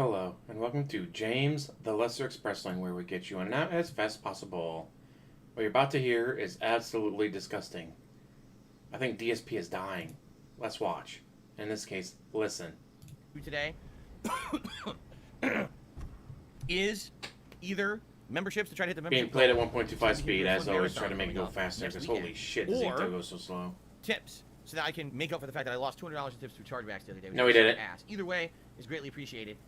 Hello, and welcome to James the Lesser Expressling, where we get you in and out as fast as possible. What you're about to hear is absolutely disgusting. I think DSP is dying. Let's watch. In this case, listen. Today is either memberships to try to hit the membership Being played at 1.25 speed, as always, try to make it go faster, because holy shit, this thing goes so slow. Tips, so that I can make up for the fact that I lost $200 in tips through chargebacks the other day. No, we did it. Either way is greatly appreciated.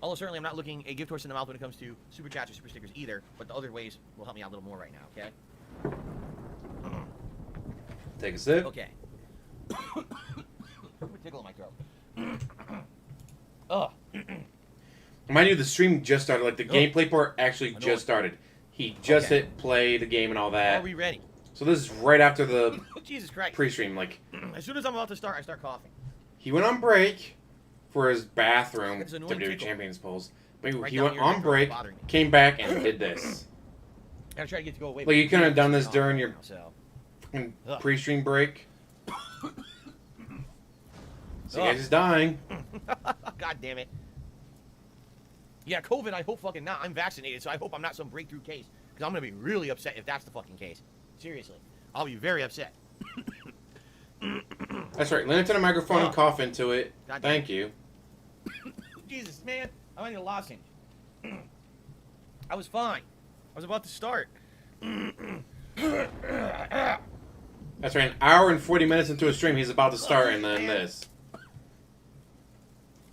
Although certainly I'm not looking a gift horse in the mouth when it comes to super chats or super stickers either, but the other ways will help me out a little more right now, okay? Take a sip. Okay. Tickle in my throat. Ugh. Mind you, the stream just started. Like, the gameplay part actually just started. He just hit play the game and all that. Are we ready? So this is right after the Jesus Christ. pre-stream. Like, as soon as I'm about to start, I start coughing. he went on break for his bathroom It's an annoying WWE tickle. Champions polls. But Right he down went here, on it's break, bothering me. came back, and did this. I gotta try to get to go away. Like, you couldn't have done this during your So. pre-stream break. So you guys is dying. God damn it. Yeah, COVID, I hope fucking not. I'm vaccinated, so I hope I'm not some breakthrough case. Because I'm going to be really upset if that's the fucking case. Seriously. I'll be very upset. That's right. Lean into the microphone and cough into it. Thank you. Jesus, man. I need a lozenge. I was fine. I was about to start. That's right. An hour and 40 minutes into a stream, he's about to start, and then this.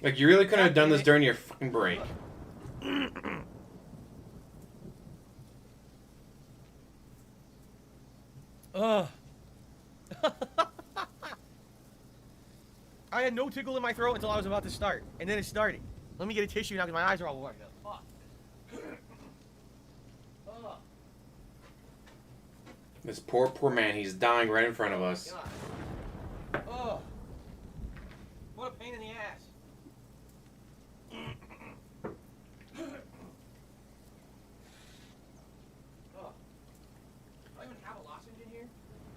Like, you really couldn't have done this during your fucking break. Ugh. I had no tickle in my throat until I was about to start, and then it started. Let me get a tissue now because my eyes are all watered up. Fuck. This poor, poor man, he's dying right in front of us. God. Oh. What a pain in the ass. Oh. Do I even have a lozenge in here?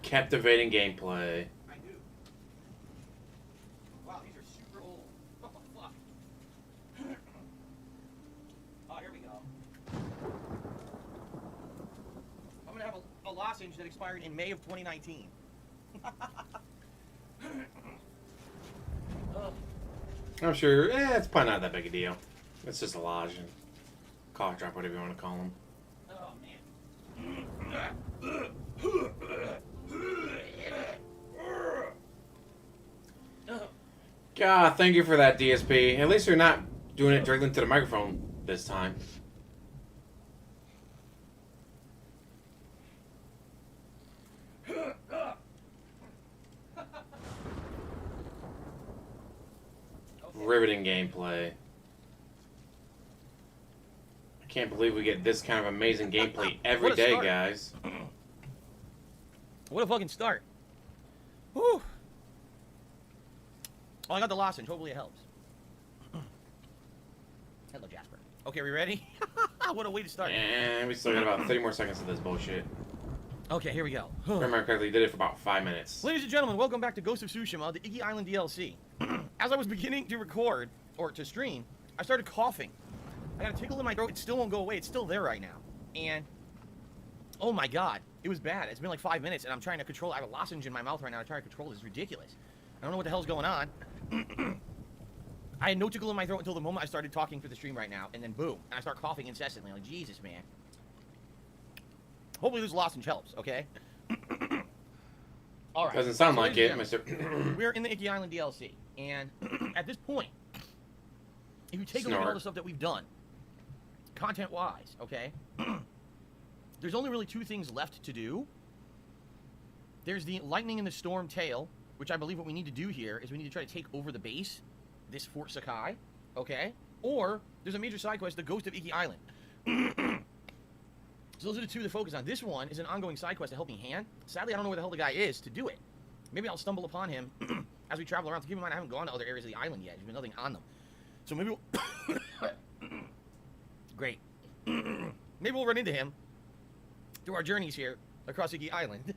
Captivating gameplay. I do. Wow, these are super old. Oh, fuck. Oh, here we go. I'm gonna have a lozenge that expired in May of 2019. I'm sure, it's probably not that big a deal. It's just a lodge and cough drop, whatever you want to call them. Oh, man. God, thank you for that, DSP. At least you're not doing it directly into the microphone this time. Riveting gameplay. I can't believe we get this kind of amazing gameplay every day, guys. What a fucking start. Whew. Oh, I got the lozenge. Hopefully it helps. Hello, Jasper. Okay, are we ready? What a way to start. And we still got about 30 more seconds of this bullshit. Okay, here we go. If I remember correctly, we did it for about 5 minutes. Ladies and gentlemen, welcome back to Ghost of Tsushima, the Iggy Island DLC. As I was beginning to record, or to stream, I started coughing. I got a tickle in my throat. It still won't go away. It's still there right now. And, oh my god, it was bad. It's been like 5 minutes, and I'm trying to control. I have a lozenge in my mouth right now. I'm trying to control this. It's ridiculous. I don't know what the hell's going on. I had no tickle in my throat until the moment I started talking for the stream right now, and then boom, and I start coughing incessantly. Like, Jesus, man. Hopefully this lozenge helps, okay? All right. Doesn't sound like it, Mr. We're in the Icky Island DLC, and at this point, if you take a look at all the stuff that we've done, content-wise, okay, there's only really 2 things left to do. There's the Lightning in the Storm tail, which I believe what we need to do here is we need to try to take over the base, this Fort Sakai, okay? Or there's a major side quest, the Ghost of Icky Island. So those are the 2 to focus on. This one is an ongoing side quest, a helping hand. Sadly, I don't know where the hell the guy is to do it. Maybe I'll stumble upon him as we travel around. So keep in mind, I haven't gone to other areas of the island yet. There's been nothing on them. So maybe we'll... Great. Maybe we'll run into him through our journeys here across Iggy Island.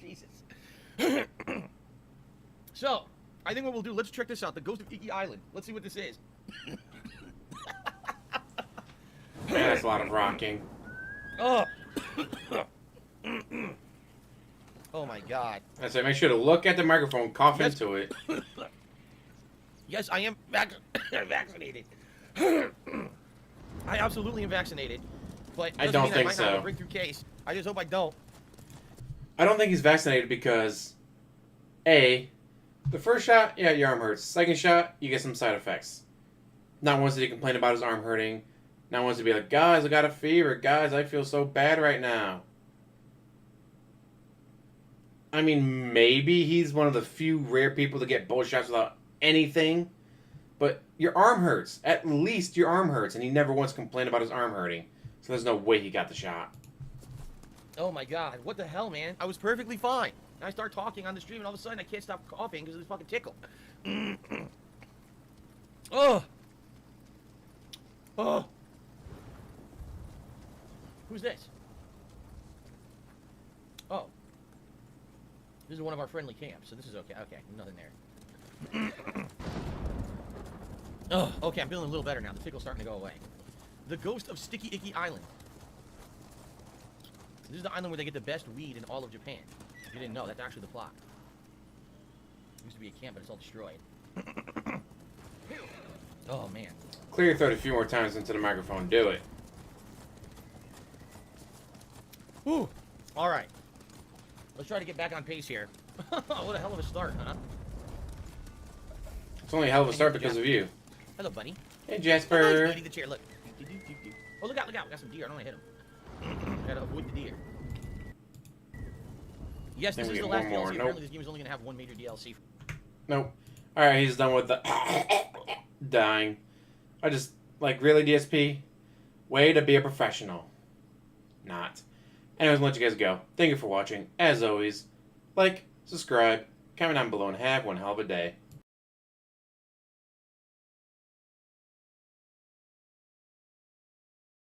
Jesus. So, I think what we'll do, let's check this out. The Ghost of Iki Island. Let's see what this is. Man, that's a lot of rocking. Oh. Oh my god. I say make sure to look at the microphone, cough into it. Yes, I am vaccinated. I absolutely am vaccinated. But I don't mean think I might not have so. a breakthrough case. I just hope I don't. I don't think he's vaccinated because, A, the first shot, yeah, your arm hurts. Second shot, you get some side effects. Not once did he complain about his arm hurting. Not once did he be like, guys, I got a fever. Guys, I feel so bad right now. I mean, maybe he's one of the few rare people to get both shots without anything. But your arm hurts. At least your arm hurts. And he never once complained about his arm hurting. So there's no way he got the shot. Oh my god, what the hell, man? I was perfectly fine. And I start talking on the stream, and all of a sudden I can't stop coughing because of this fucking tickle. Oh! Oh! Who's this? Oh. This is one of our friendly camps, so this is okay. Okay, nothing there. Oh, okay, I'm feeling a little better now. The tickle's starting to go away. The Ghost of Sticky Icky Island. This is the island where they get the best weed in all of Japan. If you didn't know, that's actually the plot. It used to be a camp, but it's all destroyed. Oh, man. Clear your throat a few more times into the microphone. Do it. Whew. All right. Let's try to get back on pace here. What a hell of a start, huh? It's only a hell of a start because of you. Hello, buddy. Hey, Oh, nice, Jasper. buddy. The chair, look. Oh, look out, look out. We got some deer. I don't want to hit them. Gotta avoid the deer. Yes, this Then we is the get last one more. DLC. Nope. Apparently, this game is only going to have one major DLC. Nope. Alright, he's done with the dying. I just, like, really, DSP? Way to be a professional. Not. Anyways, I'll let you guys go. Thank you for watching. As always, like, subscribe, comment down below, and have one hell of a day.